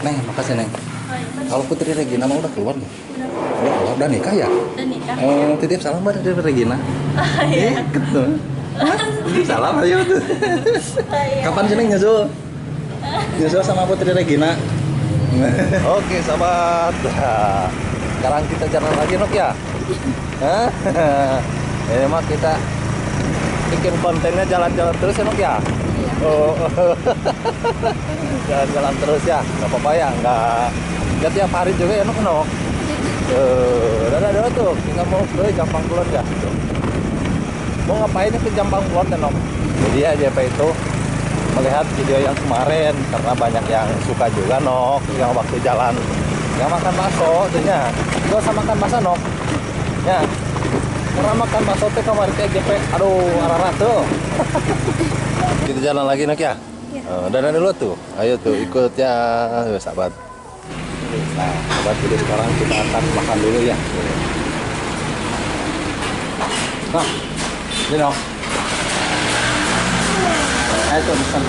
Neng, makasih Neng. Kalau Putri Regina mah udah keluar nih. Udah nikah ya? Udah nikah. Titip salam buat Putri Regina. Iya. Gitu. Titip salam ayo tuh. Kapan sih Neng nyusul? Nyusul sama Putri Regina. Oke sahabat. Sekarang kita jalan lagi Nok ya. Ini mah kita bikin kontennya jalan-jalan terus ya Nok ya. Oh, jalan-jalan terus ya, nggak apa-apa ya, nggak tiap hari juga ya Nok. Udah tuh, kita mau ke Jampang Kulon ya. Mau ngapain ke Jampang Kulon ya Nok? Jadi ya JP itu melihat video yang kemarin karena banyak yang suka juga Nok, yang waktu jalan yang makan bakso, tuhnya, gak usah makan bakso Nok, ya. Karena makan bakso teh kemarin kayak JP, aduh arah tuh. Kita jalan lagi Nok ya. Dandan dulu tuh. Ayo tuh ikut ya sahabat. Nah, sahabat jadi sekarang kita akan makan dulu ya. Nah, ini Nok. Ayo tuh pesan.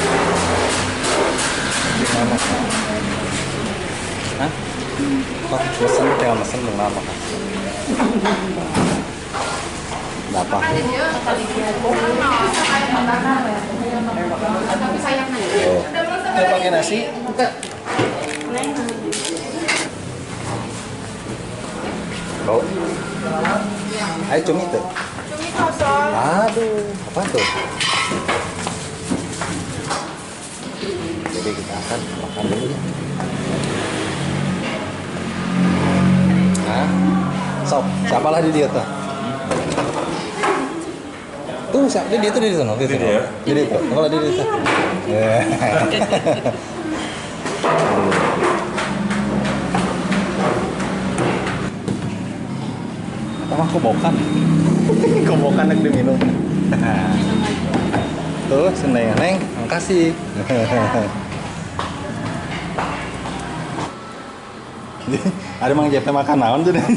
Hah? Kok pesan tinggal pesan belum makan. Apa? Pakai nasi? Bukan. Oh. Ayo cumi tuh. Cumi kosong. Aduh, apa tuh? Jadi kita akan makan dulu ya. Nah, sok, siapalah di dia tuh? Tuh, di itu di sana, di situ. Di itu. Kalau di itu. Apa kobokan? Kobokan yang diminum. Tuh, seneng Neng, makasih. Ada mang JP makan naon tuh? Makan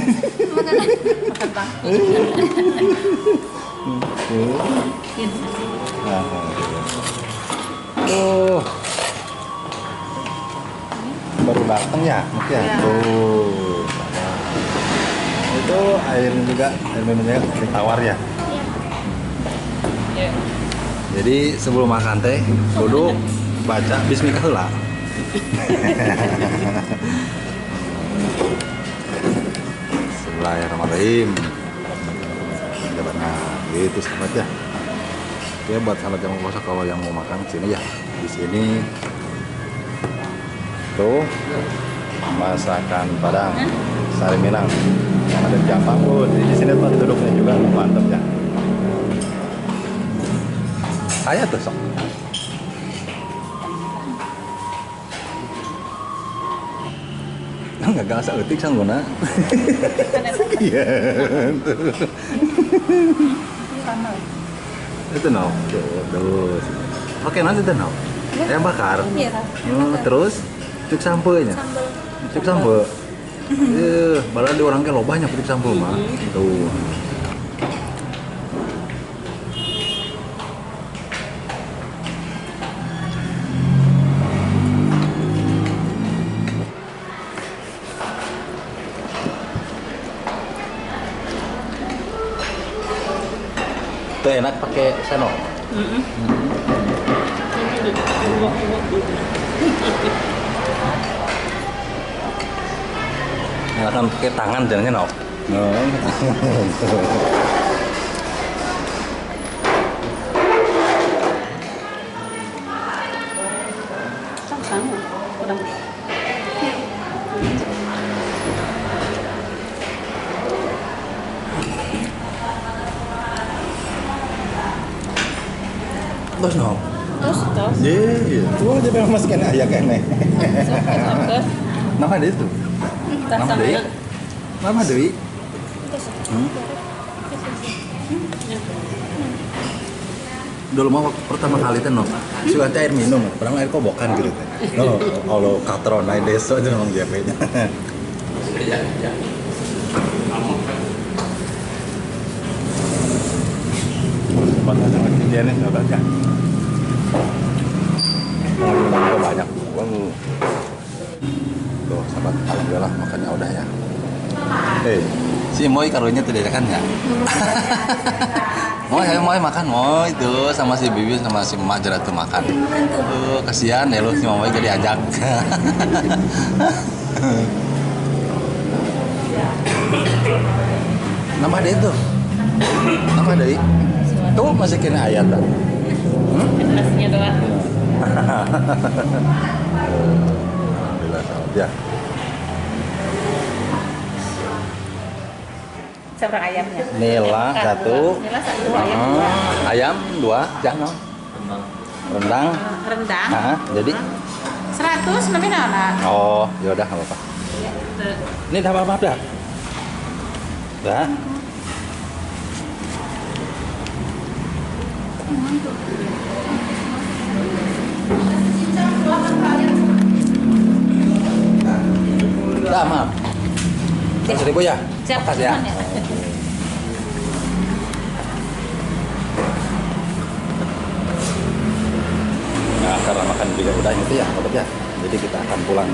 bang. Tuh. Baru datang ya, mungkin ya. Tuh. Itu air juga, air minumnya ditawar ya. Iya. Jadi sebelum makan teh, kudu baca bismillah heula. Bismillahirrahmanirrahim. Nah, gitu sahabat ya. Ya buat sahabat yang mau masak, kalau yang mau makan sini ya. Di sini tuh masakan Padang Sari Minang yang ada di Jampang. Di sini tempat duduknya juga mantap ya. Saya tuh sok. Nggak gasa etik sangguna. Iya. Itu no. Terus. Oke nanti itu no. Ayam bakar. Iya. Terus cuk sampenya. Cuk sampe. Baru di orang ke lo banyak cuk sampe mah. Tuh. Itu enak pakai sendok. Enakan pakai tangan dan sendok. Terus no. Terus. Iya. Tuh aja memang masukin aja kene. Nama dia itu. Nama dia. Nama Dewi. Dulu mau pertama kali tuh no, suka air minum, pertama air kobokan gitu kan. No, kalau katron naik desa aja memang JP-nya. Tempatnya sangat tinggi nih, nggak banyak. Banyak. dapat alhamdulillah makannya udah ya. Si Moy karunya tidak kan ya? Moy, ayo Moy makan Moy tuh sama si Bibi sama si Emak Jerat tuh makan. Tuh kasihan ya lu si Moy jadi ajak. Nambah deh tuh. Nambah deh. Tuh masih kena ayat dah. Nasinya doang. Alhamdulillah ya. Seberang ayamnya? Nila satu. Nila satu, ayam dua. Ayam dua, jangan. Rendang. Rendang. Jadi 100 nominal lah. oh, yaudah nggak apa-apa. Ini dah apa-apa dah. Dah. Dah, maaf. 100.000 ya? Siap. Makasih ya. Nah, karena makan juga udah itu ya, sobat ya. Jadi kita akan pulang.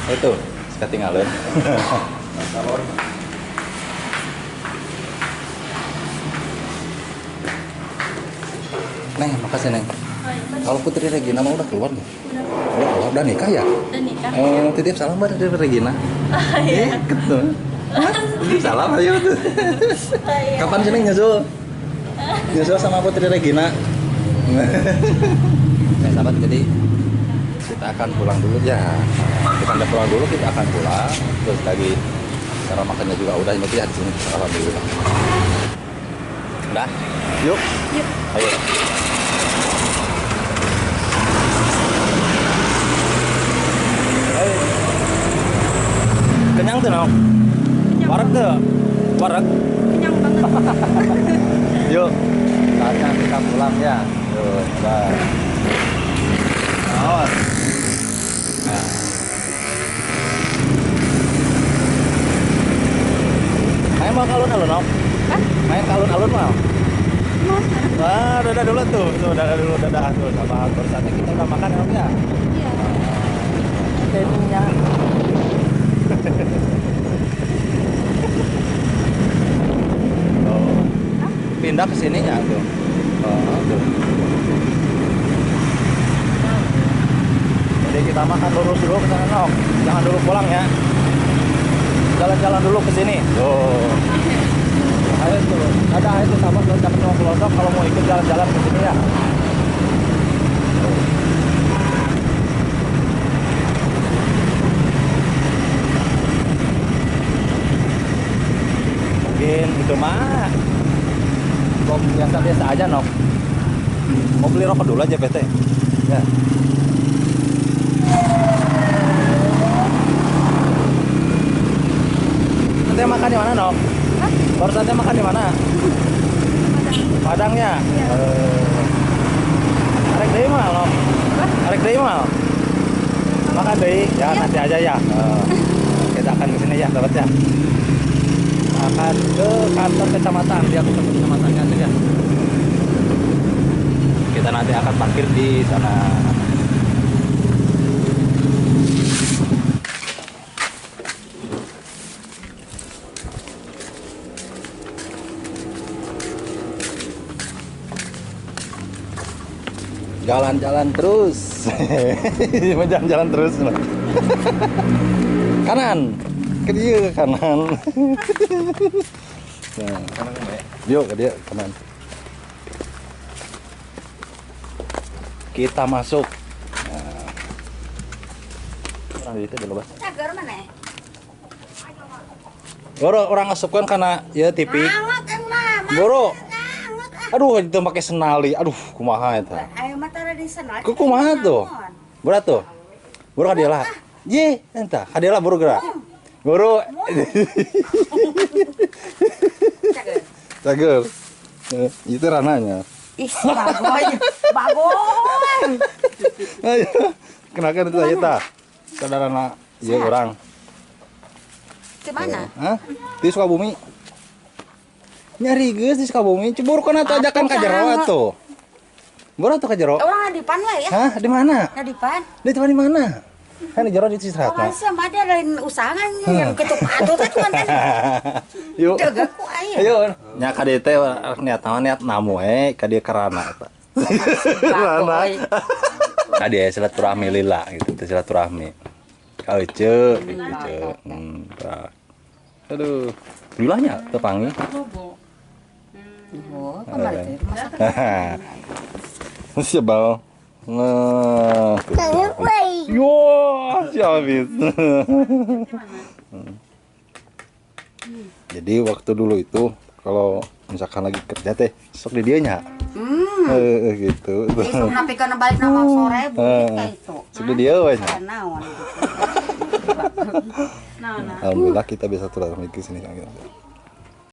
Itu, ketinggalan. Neng, makasih Neng. Kalau Putri Regina mau udah keluar nih? Udah keluar, udah nikah ya? Udah nikah. Titip salam buat dari Regina. Iya. Titip salam ayo tuh. Kapan sih Neng nyusul? Nyusul sama Putri Regina. Ya sahabat, jadi kita akan pulang dulu ya. Kita udah pulang dulu, kita akan pulang. Terus lagi cara makannya juga udah ini ya di sini. Alhamdulillah. Udah, yuk. Yuk. Ayo. Kenyang tuh, Nong? Warak tuh? Warak? Kenyang banget. Yuk, saatnya kita pulang ya. Yuk, bye. Awas. Nah. Main mau alun-alun, Nong? Hah? Main ke alun-alun mau? Mau? Wah, dadah dulu tuh. Tuh, dadah dulu, dadah tuh. Sama baru saatnya kita udah makan ya, Om ya? Iya. Jadinya. Oh. Pindah ke sininya tuh. Oh, tuh. Jadi kita makan lurus dulu ke sana, Nok. Jangan dulu pulang ya. Jalan-jalan dulu ke sini. Tuh. Ayo tuh. Ada itu sama jangan cuma pelosok kalau mau ikut jalan-jalan ke sini ya. Mungkin itu mah kok biasa-biasa aja, Nok. Mau beli rokok dulu aja PT ya. Nanti makan di mana, Nok? Hah? Baru saatnya makan di mana? Padangnya. Iya. Arek deui mah, Nok. Hah? Arek deui mah. Makan deui ya, Iya. nanti aja ya. Kita akan ke sini ya, sahabat ya. Akan ke kantor kecamatan, dia ke kantor kecamatan kan ya. Kita nanti akan parkir di sana. Jalan-jalan terus. Jalan-jalan terus. Kanan. Ke dia kanan. Nah, yuk ke dia kanan. Kita masuk. Nah. Orang itu dulu, Bas. Cager mana? Orang asupkan karena ya TV. Anget mah. Boro. Aduh, itu pakai senali. Aduh, kumaha eta. Ayo mah tara di sana. Ku kumaha tuh? Berat tuh. Buru kadela. Ye, entah. Kadela buru gerak. Buru. Cager. Cager. Itu rananya. Ih, bagus. Bagus. Ayo. Kenakan itu aja tah. Saudara iya orang. Di mana? Hah? Di Sukabumi. Nyari geus di Sukabumi. Cebur kana atuh ajakan ka jero atuh. Boro atuh ka jero. Orang ngadipan lah ya. Hah, di mana? Ngadipan. Di tempat di mana? Kan di jero di Cisratna. Orang sama ada lain usahannya yang ketuk atuh teh cuman kan. Yuk. Jaga ku aya. Ayo. Nya ka dieu teh niat naon niat namu ka dieu kerana eta. Kerana. Ka dieu silaturahmi lila gitu, teh silaturahmi. Ka euceuk, euceuk. Tah. Aduh. Lilanya teu panggih. Oh, kemarin teh masak. Masih bal. Nah. Yo, si habis. Jadi waktu dulu itu kalau misalkan lagi kerja teh sok di dieunya. Gitu. Isuk napikeun balik na mau sore beuki ka itu. Sok di dieu we nya. Naon. Alhamdulillah kita bisa turun ke sini kan gitu.